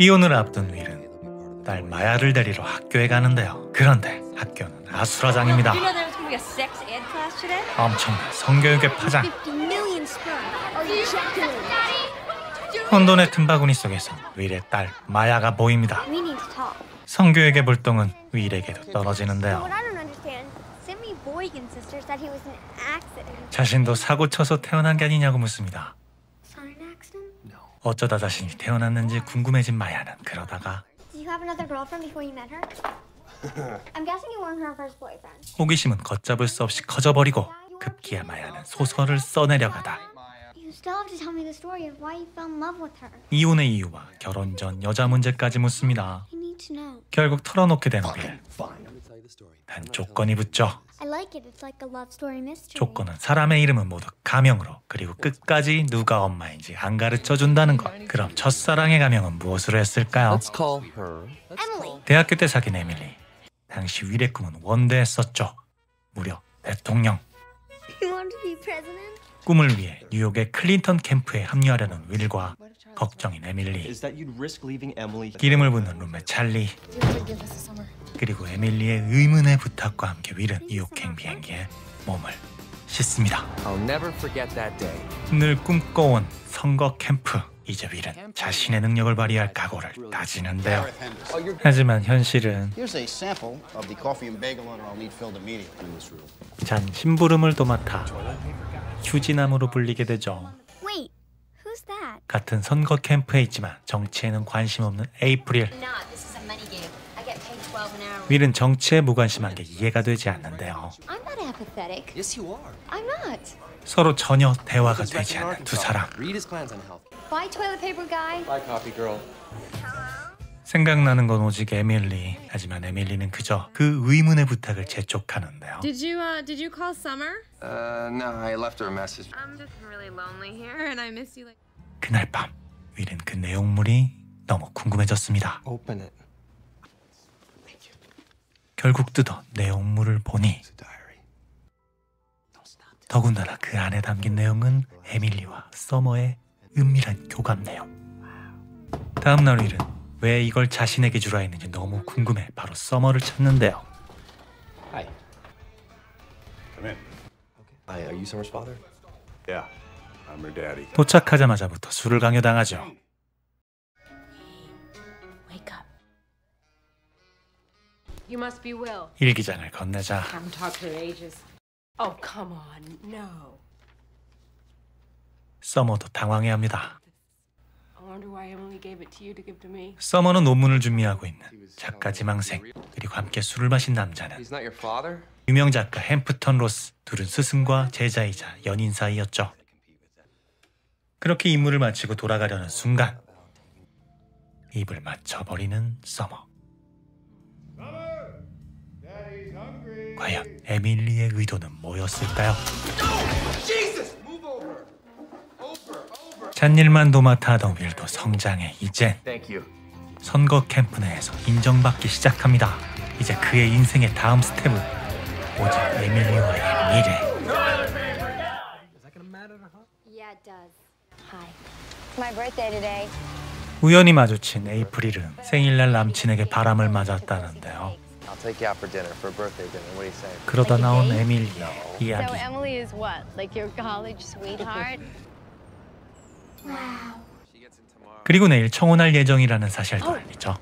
이혼을 앞둔 윌은 딸 마야를 데리러 학교에 가는데요. 그런데 학교는 아수라장입니다. 엄청난 성교육의 파장. 혼돈의 틈바구니 속에서 윌의 딸 마야가 보입니다. 성교육의 불똥은 윌에게도 떨어지는데요. 자신도 사고쳐서 태어난 게 아니냐고 묻습니다. 어쩌다 자신이 태어났는지 궁금해진 마야는 그러다가 호기심은 걷잡을 수 없이 커져버리고 급기야 마야는 소설을 써내려가다 이혼의 이유와 결혼 전 여자 문제까지 묻습니다. 결국 털어놓게 되는 윌. 단 조건이 붙죠. 조건은 사람의 이름은 모두 가명으로, 그리고 끝까지 누가 엄마인지 안 가르쳐준다는 것. 그럼 첫사랑의 가명은 무엇으로 했을까요? 대학교 때 사귄 에밀리. 당시 윌의 꿈은 원대했었죠. 무려 대통령. 꿈을 위해 뉴욕의 클린턴 캠프에 합류하려는 윌과 걱정인 에밀리, 기름을 붓는 룸메 찰리, 그리고 에밀리의 의문의 부탁과 함께 윌은 뉴욕행 비행기에 몸을 싣습니다. 늘 꿈꿔온 선거 캠프. 이제 윌은 자신의 능력을 발휘할 각오를 다지는데요. 하지만 현실은 잔 심부름을 도맡아 휴지남으로 불리게 되죠. 같은 선거 캠프에 있지만 정치에는 관심 없는 에이프릴. 윌은 정치에 무관심한 게 이해가 되지 않는데요. 서로 전혀 대화가 되지 않는 두 사람. 생각나는 건 오직 에밀리. 하지만 에밀리는 그저 그 의문의 부탁을 재촉하는데요. Did you call Summer? No, I left her a message. I'm just really lonely here and I miss you. 그날 밤 윌은 그 내용물이 너무 궁금해졌습니다. Open it. 결국 뜯어 내용물을 보니 더군다나 그 안에 담긴 내용은 에밀리와 서머의 은밀한 교감 내용. 다음날 윌은 왜 이걸 자신에게 주라 했는지 너무 궁금해 바로 서머를 찾는데요. Hi. Come in. Hi, are you Summer's father? Yeah, I'm her daddy. 도착하자마자부터 술을 강요당하죠. Wake up. You must be Will. 일기장을 건네자 Haven't talked to her ages. Oh, come on, no. 서머도 당황해합니다. I wonder why Emily gave it to you to give to me. 서머는 논문을 준비하고 있는 작가 지망생, 그리고 함께 술을 마신 남자는 He's not your father? 유명 작가 햄프턴 로스. 둘은 스승과 제자이자 연인 사이였죠. 그렇게 임무를 마치고 돌아가려는 순간 입을 맞춰버리는 서머. 과연 에밀리의 의도는 뭐였을까요? 잔일만 도맡아 하던 윌도 성장해 이젠 선거 캠프 내에서 인정받기 시작합니다. 이제 그의 인생의 다음 스텝은 오직 에밀리와의 미래. 우연히 마주친 에이프릴은 생일날 남친에게 바람을 맞았다는데요. 그러다 나온 에밀리의 이야기. 그리고 내일 청혼할 예정이라는 사실도 알리죠.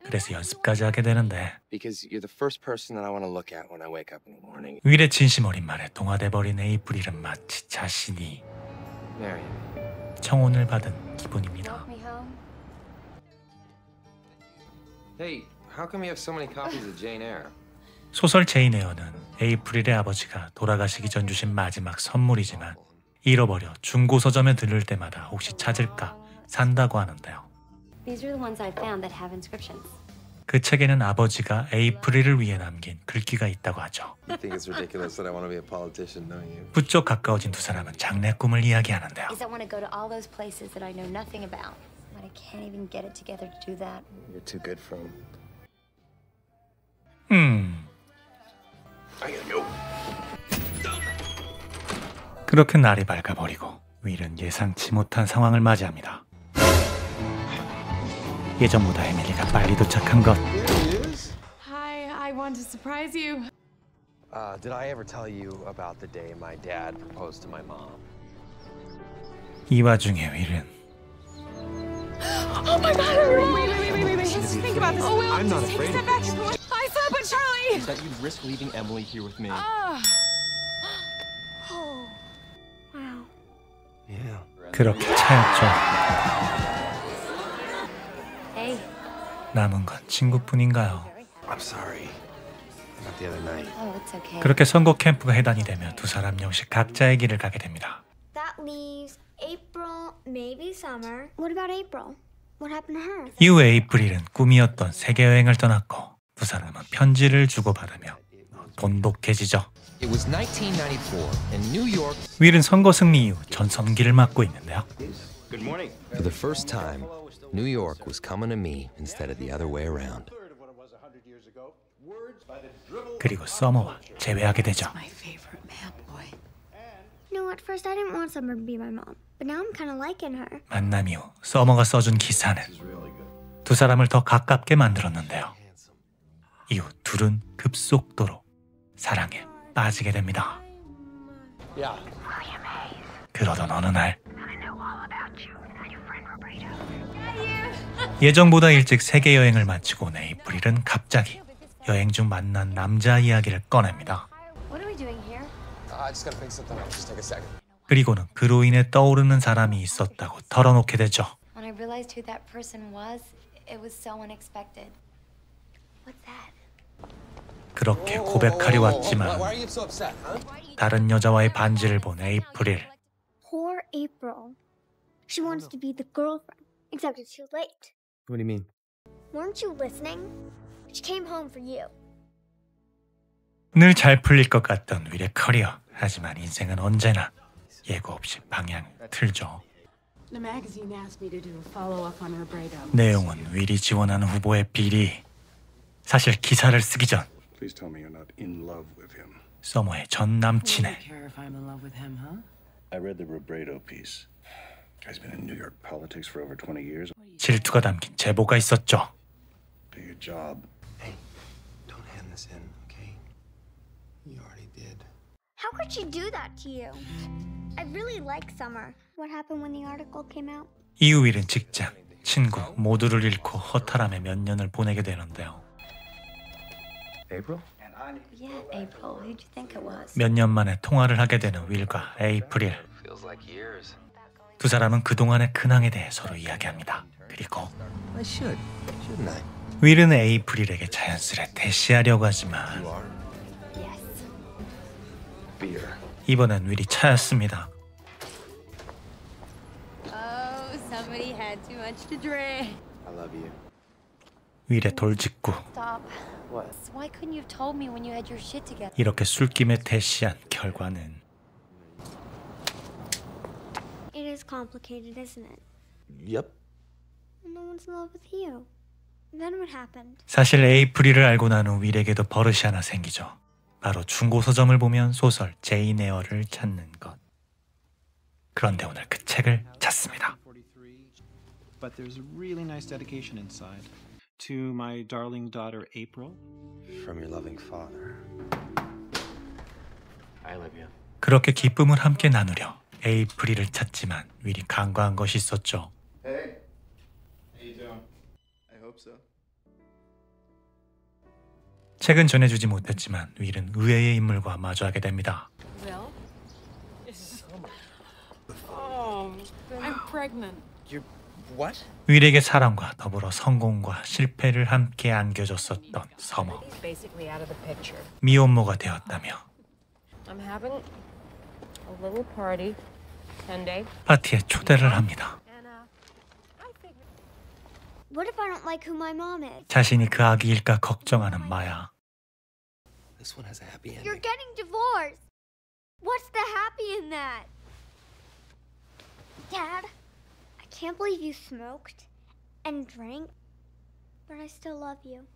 그래서 연습까지 하게 되는데 윌의 진심 어린 말에 동화돼버린 에이프릴은 마치 자신이 청혼을 받은 기분입니다. 소설 제인 에어는 에이프릴의 아버지가 돌아가시기 전 주신 마지막 선물이지만 잃어버려 중고 서점에 들를 때마다 혹시 찾을까 산다고 하는데요. 그 책에는 아버지가 에이프릴을 위해 남긴 글귀가 있다고 하죠. 부쩍 가까워진 두 사람은 장래 꿈을 이야기하는데요. 그렇게 날이 밝아버리고 윌은 예상치 못한 상황을 맞이합니다. 예전보다 에밀리가 빨리 도착한 것. Hi, I want to surprise you. Did I ever tell you about the day my dad proposed to my mom? 이 와중에 윌은 Oh my God! Wait. Just think about this. Oh, Will, I'm not just take a afraid step of back. this. I saw, but Charlie. That you'd risk leaving Emily here with me. Oh, wow. Yeah. 그렇게 차였죠. Hey. 남은 건 친구뿐인가요? I'm sorry about the other night. Oh, it's okay. 그렇게 선곡 캠프가 해단이 되며 두 사람 역시 각자의 길을 가게 됩니다. That leaves April, maybe summer. What about April? What happened to her? 이후 에이프릴은 꿈이었던 세계 여행을 떠났고 두 사람은 편지를 주고받으며 돈독해지죠. It was 1994 in New York. 윌은 선거 승리 이후 전성기를 맞고 있는데요. Good morning. For the first time, New York was coming to me instead of the other way around. 그리고 서머와 재회하게 되죠. My favorite man boy. No, at first I didn't want Summer to be my mom, but now I'm kind of liking her. 만남 이후 서머가 써준 기사는 두 사람을 더 가깝게 만들었는데요. 이후 둘은 급속도로 사랑에 빠지게 됩니다. Yeah. 그러던 어느 날 예정보다 일찍 세계 여행을 마치고 온 에이프릴은 갑자기 여행 중 만난 남자 이야기를 꺼냅니다. What are we doing here? I just gotta think something out. Just take a second. 그리고는 그로 인해 떠오르는 사람이 있었다고 털어놓게 되죠. When I realized who that person was, it was so unexpected. What's that? 그렇게 고백하려 왔지만 Why are you so upset, huh? 다른 여자와의 반지를 본 에이프릴. Poor April. She wants to be the girlfriend, except it's too late. What do you mean? Weren't you listening? She came home for you. 늘 잘 풀릴 것 같던 윌의 커리어. 하지만 인생은 언제나 예고 없이 방향을 틀죠. The magazine asked me to do a follow-up on Robredo. 내용은 윌이 지원하는 후보의 비리. 사실 기사를 쓰기 전 Please tell me you're not in love with him. 서머의 전 I don't 남친의 care if I'm in love with him, huh? I read the Robredo piece. Guy's been in New York politics for over 20 years. 질투가 담긴 제보가 있었죠. Do your job. Hey, don't hand this in, okay? You already did. How could she do that to you? I really like Summer. What happened when the article came out? 이후 윌은 직장, 친구 모두를 잃고 허탈함에 몇 년을 보내게 되는데요. April? Yeah, April. Who'd you think it was? 몇 년 만에 통화를 하게 되는 윌과 에이프릴. Feels like years. 두 사람은 그동안의 근황에 대해 서로 이야기합니다. 그리고 I should, shouldn't I? 윌은 에이프릴에게 자연스레 대시하려고 하지만 You are? Yes. Beer. 이번엔 윌이 차였습니다. Oh, somebody had too much to drink. I love you. 윌의 돌직구. Stop. What? Why couldn't you have told me when you had your shit together? 이렇게 술김에 대시한 결과는 It is complicated, isn't it? Yep. No one's in love with you. Then what happened? 사실 에이프릴을 알고 난 후 윌에게도 버릇이 하나 생기죠. 바로 중고 서점을 보면 소설 제인 에어를 찾는 것. 그런데 오늘 그 책을 찾습니다. But there's a really nice dedication inside. To my darling daughter, April. From your loving father. I love you. 그렇게 기쁨을 함께 나누려 에이프릴을 찾지만 윌이 간과한 것이 있었죠. Hey. How you doing? I hope so. 책은 전해주지 못했지만 윌은 의외의 인물과 마주하게 됩니다. Will? Oh, I'm pregnant. You're what? 윌에게 사랑과 더불어 성공과 실패를 함께 안겨줬었던 서머. He's basically out of the picture. 미혼모가 되었다며 I'm having a little party, 10-day. 파티에 초대를 합니다. And I figured. What if I don't like who my mom is? 자신이 그 아기일까 걱정하는 마야. This one has a happy ending. You're getting divorced. What's the happy in that? Dad, I can't believe you smoked and drank, but I still love you.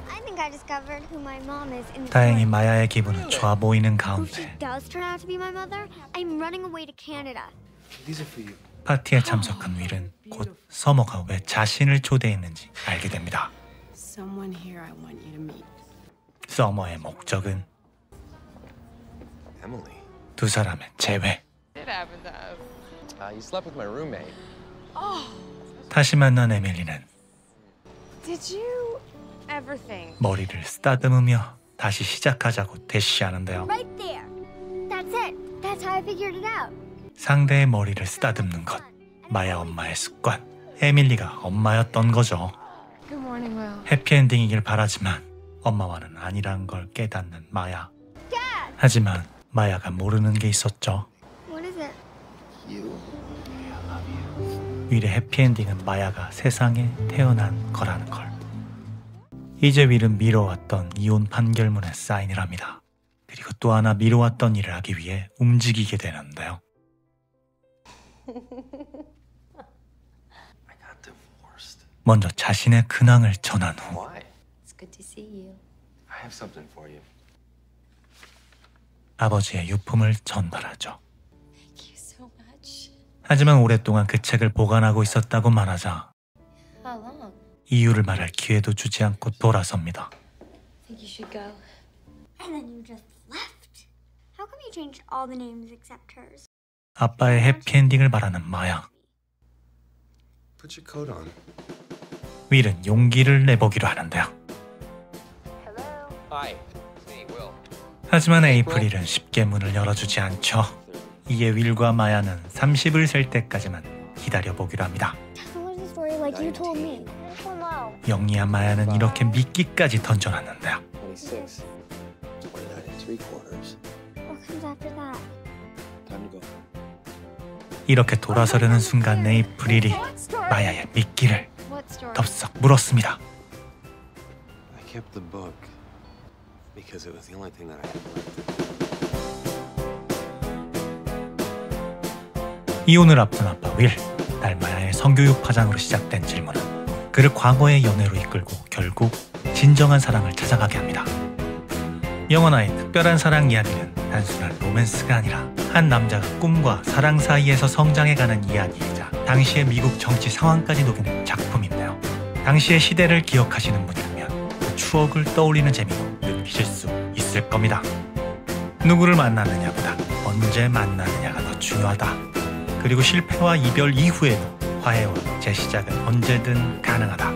I think think I discovered who my mom is in the 다행히 story. 마야의 기분은 좋아 보이는 If she 가운데 does turn out to be my mother, I'm running away to Canada. These are for you. 파티에 참석한 윌은 곧 서머가 왜 자신을 초대했는지 알게 됩니다. Someone here I want you to meet. 서머의 목적은 Emily. 두 사람의 재회. You slept with my roommate. 다시 만난 에밀리는 Did you ever think 머리를 쓰다듬으며 다시 시작하자고 대시하는데요. Right there. That's it. That's how I figured it out. 상대의 머리를 쓰다듬는 것. 마야 엄마의 습관. 에밀리가 엄마였던 거죠. Good morning, Will. 해피엔딩이길 바라지만 엄마와는 아니란 걸 깨닫는 마야. 하지만 마야가 모르는 게 있었죠. What is it? 윌의 해피엔딩은 마야가 세상에 태어난 거라는 걸. 이제 윌은 미뤄왔던 이혼 판결문에 사인을 합니다. 그리고 또 하나 미뤄왔던 일을 하기 위해 움직이게 되는데요. I got divorced. 먼저 자신의 근황을 전한 후 Why? It's good to see you. I have something for you. 아버지의 유품을 전달하죠. Thank you so much. 하지만 오랫동안 그 책을 보관하고 있었다고 말하자 How long? 이유를 말할 기회도 주지 않고 돌아섭니다. Think you should go. And then you just left. How come you changed all the names except hers? 아빠의 해피엔딩을 바라는 마야. Put your coat on. 윌은 용기를 내보기로 하는데요. Hi. Hey, Will. 하지만 에이프릴은 쉽게 문을 열어주지 않죠. 이에 윌과 마야는 30을 셀 때까지만 기다려보기로 합니다. Tell us the story like you told me. Hello. 영리한 마야는 이렇게 미끼까지 던져놨는데요. 26. 29 3/4. What comes after that? Time to go. 이렇게 돌아서려는 순간 에이프릴이 마야의 미끼를 What story? 덥석 물었습니다. I kept the book because it was the only thing that I had left. 이혼을 앞둔 아빠 윌. 딸 마야의 성교육 파장으로 시작된 질문은 그를 과거의 연애로 이끌고 결국 진정한 사랑을 찾아가게 합니다. 영원하의 특별한 사랑 이야기는 단순한 로맨스가 아니라 한 남자가 꿈과 사랑 사이에서 성장해가는 이야기이자 당시의 미국 정치 상황까지 녹여낸 작품인데요. 당시의 시대를 기억하시는 분이라면 그 추억을 떠올리는 재미도 느끼실 수 있을 겁니다. 누구를 만나느냐보다 언제 만나느냐가 더 중요하다. 그리고 실패와 이별 이후에도 화해와 재시작은 언제든 가능하다.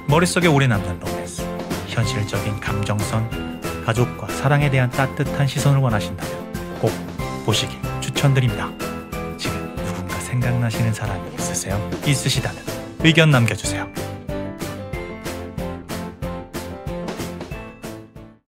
머릿속에 오래 남는 로맨스, 현실적인 감정선, 가족과 사랑에 대한 따뜻한 시선을 원하신다면 꼭 보시길 추천드립니다. 지금 누군가 생각나시는 사람이 있으세요? 있으시다면 의견 남겨주세요.